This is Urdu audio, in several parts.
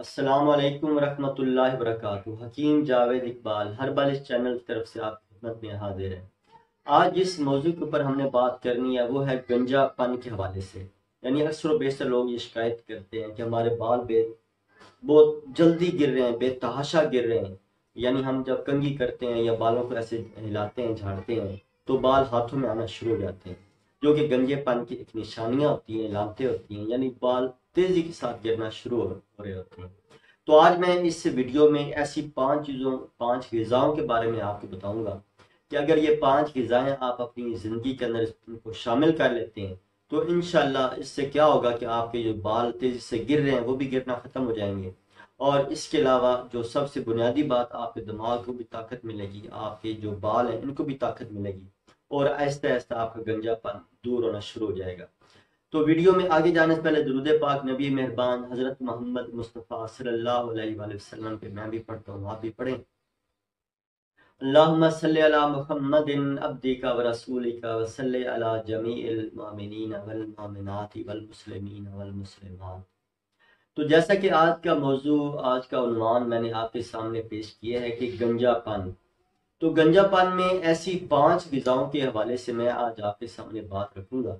السلام علیکم ورحمۃ اللہ وبرکاتہ۔ حکیم جاوید اقبال ہربل اس چینل کی طرف سے آپ کی خدمت میں حاضر ہے۔ آج جس موضوع کے اوپر ہم نے بات کرنی ہے وہ ہے گنجا پن کے حوالے سے۔ یعنی اکثر و بیشتر لوگ یہ شکایت کرتے ہیں کہ ہمارے بال بہت جلدی گر رہے ہیں، بے تحاشا گر رہے ہیں۔ یعنی ہم جب کنگھی کرتے ہیں یا بالوں کو ایسے ہلاتے ہیں، جھاڑتے ہیں تو بال ہاتھوں میں آنا شروع ہو جاتے ہیں، جو کہ گنجے پن کی ایک نشانیاں ہوتی ہیں، علامتیں ہوتی ہیں۔ یعنی بال تیزی کے ساتھ گرنا شروع ہو رہے ہوتے ہیں۔ تو آج میں اس ویڈیو میں ایسی پانچ غذاؤں کے بارے میں آپ کو بتاؤں گا کہ اگر یہ 5 غذائیں آپ اپنی زندگی کے اندر ان کو شامل کر لیتے ہیں تو انشاءاللہ اس سے کیا ہوگا کہ آپ کے جو بال تیزی سے گر رہے ہیں وہ بھی گرنا ختم ہو جائیں گے، اور اس کے علاوہ جو سب سے بنیادی بات، آپ کے دماغ کو بھی طاقت ملے گی، آپ کے جو بال ہیں ان کو بھی طاقت ملے گی، اور آہستہ آہستہ آپ کا گنجا پن دور ہونا شروع ہو جائے گا۔ تو ویڈیو میں آگے جانے سے پہلے درود پاک نبی مہربان حضرت محمد مصطفیٰ صلی اللہ علیہ وآلہ وسلم پہ میں بھی پڑھتا ہوں، آپ بھی پڑھیں۔ اللہم صلی علی محمد عبدک و رسولک و صلی علی جمیع المؤمنین والمؤمنات والمسلمین والمسلمات۔ تو جیسا کہ آج کا موضوع، آج کا عنوان میں نے آپ کے سامنے پیش کیا ہے کہ گنجا پن۔ تو گنجا پن میں ایسی 5 غذاؤں کے حوالے سے میں آج آپ کے سامنے بات رکھوں گا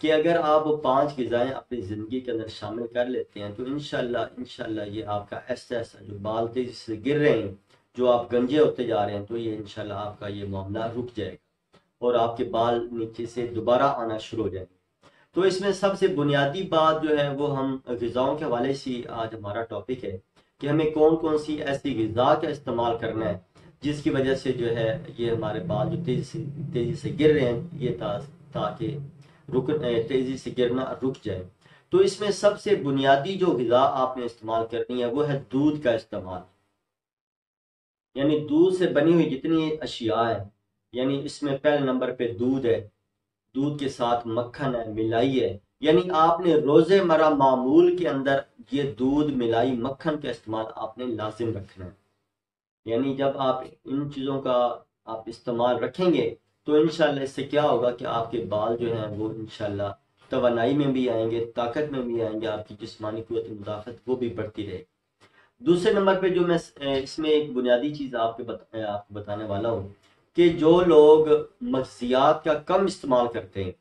کہ اگر آپ وہ 5 غذائیں اپنی زندگی کے اندر شامل کر لیتے ہیں تو انشاءاللہ یہ آپ کا ایسا جو بال تیزی سے گر رہے ہیں، جو آپ گنجے ہوتے جا رہے ہیں، تو یہ انشاءاللہ آپ کا یہ معاملہ رک جائے گا اور آپ کے بال نیچے سے دوبارہ آنا شروع ہو جائیں گے۔ تو اس میں سب سے بنیادی بات جو ہے وہ ہم غذاؤں کے حوالے سے آج ہمارا ٹاپک ہے کہ ہمیں کون کون سی ایسی غذا کا استعمال کرنا ہے جس کی وجہ سے جو ہے یہ ہمارے بال جو تیزی سے گر رہے ہیں یہ تاکہ تیزی سے گرنا رک جائے۔ تو اس میں سب سے بنیادی جو غذا آپ نے استعمال کرنی ہے وہ ہے دودھ کا استعمال۔ یعنی دودھ سے بنی ہوئی جتنی اشیاء ہیں، یعنی اس میں پہلے نمبر پہ دودھ ہے، دودھ کے ساتھ مکھن ہے، ملائی ہے۔ یعنی آپ نے روزے مرہ معمول کے اندر یہ دودھ، ملائی، مکھن کا استعمال آپ نے لازم رکھنا ہے۔ یعنی جب آپ ان چیزوں کا آپ استعمال رکھیں گے تو انشاءاللہ اس سے کیا ہوگا کہ آپ کے بال جو ہیں وہ انشاءاللہ توانائی میں بھی آئیں گے، طاقت میں بھی آئیں گے، آپ کی جسمانی قوت مدافعت وہ بھی بڑھتی رہے گی۔ دوسرے نمبر پہ جو میں اس میں ایک بنیادی چیز آپ کو بتانے والا ہوں کہ جو لوگ مغزیات کا کم استعمال کرتے ہیں،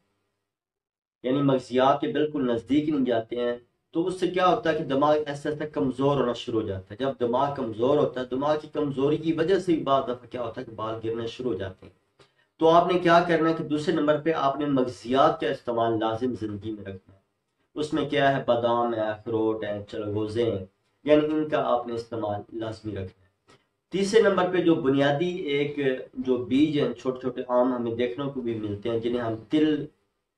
یعنی مغزیات کے بالکل نزدیک نہیں جاتے ہیں، تو اس سے کیا ہوتا ہے کہ دماغ ایسا ایسا کمزور ہونا شروع ہو جاتا ہے۔ جب دماغ کمزور ہوتا ہے، دماغ کی کمزوری کی وجہ سے بھی بعض دفعہ کیا ہوتا ہے کہ بال گرنے شروع ہو جاتے ہیں۔ تو آپ نے کیا کرنا ہے کہ دوسرے نمبر پہ آپ نے مغزیات کا استعمال لازم زندگی میں رکھنا ہے۔ اس میں کیا ہے، بادام ہے، اخروٹ ہے، چلغوزے ہیں، یعنی ان کا آپ نے استعمال لازمی رکھنا ہے۔ تیسرے نمبر پہ جو بنیادی ایک جو بیج ہیں، چھوٹے چھوٹے عام ہمیں دیکھنے کو بھی ملتے ہیں، جنہیں ہم تل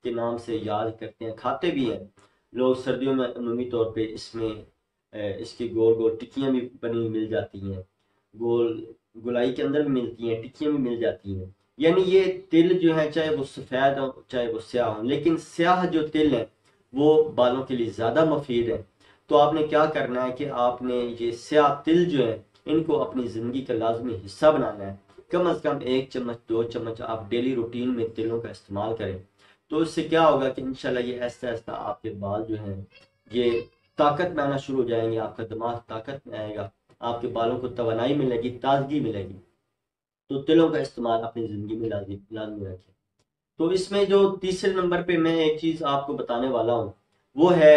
کے نام سے یاد کرتے ہیں، کھاتے بھی ہیں لوگ سردیوں میں عمومی طور پہ۔ اس کی گول گول ٹکیاں بھی بنی ہوئی مل جاتی ہیں، گولائی کے اندر بھی ملتی ہیں، ٹکیاں بھی مل جاتی ہیں۔ یعنی یہ تل جو ہے، چاہے وہ سفید ہو چاہے وہ سیاہ ہو، لیکن سیاہ جو تل ہے وہ بالوں کے لیے زیادہ مفید ہے۔ تو آپ نے کیا کرنا ہے کہ آپ نے یہ سیاہ تل جو ہے ان کو اپنی زندگی کا لازمی حصہ بنانا ہے۔ کم از کم 1 چمچ 2 چمچ آپ ڈیلی روٹین میں تلوں کا استعمال کریں، تو اس سے کیا ہوگا کہ انشاءاللہ یہ ایسا ایسا آپ کے بال جو ہیں یہ طاقت میں آنا شروع ہو جائیں گے، آپ کا دماغ طاقت میں آئے گا، آپ کے بالوں کو توانائی ملے گی، تازگی ملے گی۔ تو تلوں کا استعمال اپنی زندگی میں لازمی رکھیں۔ تو اس میں جو تیسرے نمبر پہ میں ایک چیز آپ کو بتانے والا ہوں وہ ہے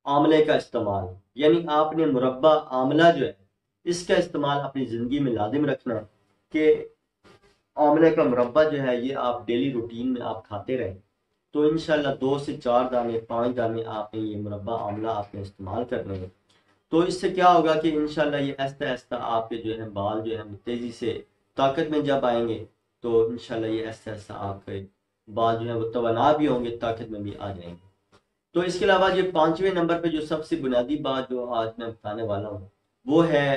آملے کا استعمال۔ یعنی آپ نے مربع آملہ جو ہے اس کا استعمال اپنی زندگی میں لازم رکھنا ہے کہ آملے کا مربع جو ہے یہ آپ ڈیلی روٹین میں آپ کھاتے رہیں، تو انشاءاللہ 2 سے 4 دانے 5 دانے آپ نے یہ مربع آملہ آپ نے استعمال کرنے ہیں۔ تو اس سے کیا ہوگا کہ انشاءاللہ یہ آہستہ آہستہ آپ کے جو ہے بال جو ہے تیزی سے طاقت میں جب آئیں گے تو انشاءاللہ یہ آہستہ آہستہ آپ کے بال جو ہیں وہ توانا بھی ہوں گے، طاقت میں بھی آ جائیں گے۔ تو اس کے علاوہ یہ 5ویں نمبر پہ جو سب سے بنیادی بات جو آج میں بتانے والا ہوں وہ ہے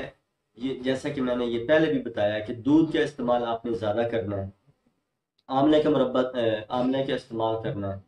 یہ، جیسا کہ میں نے یہ پہلے بھی بتایا کہ دودھ کا استعمال آپ نے زیادہ کرنا ہے، آملے کا استعمال کرنا ہے۔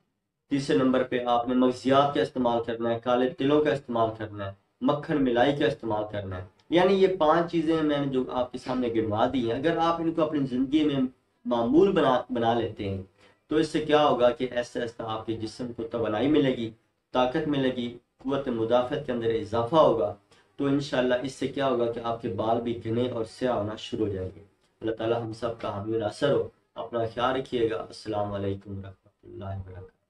تیسرے نمبر پہ آپ نے مغزیات کا استعمال کرنا ہے، کالے تلوں کا استعمال کرنا ہے، مکھن ملائی کا استعمال کرنا ہے۔ یعنی یہ 5 چیزیں میں نے جو آپ کے سامنے گنوا دی ہیں، اگر آپ ان کو اپنی زندگی میں معمول بنا لیتے ہیں تو اس سے کیا ہوگا کہ ایسا ایسا آپ کے جسم کو توانائی ملے گی، طاقت ملے گی، قوت مدافعت کے اندر اضافہ ہوگا تو انشاءاللہ اس سے کیا ہوگا کہ آپ کے بال بھی گھنے اور سیاہ ہونا شروع ہو جائیں گے۔ اللہ تعالی ہم سب کا حامی ناصر ہو۔ اپنا خیال رکھیے گا۔ السلام علیکم ورحمۃ اللہ وبرکاتہ۔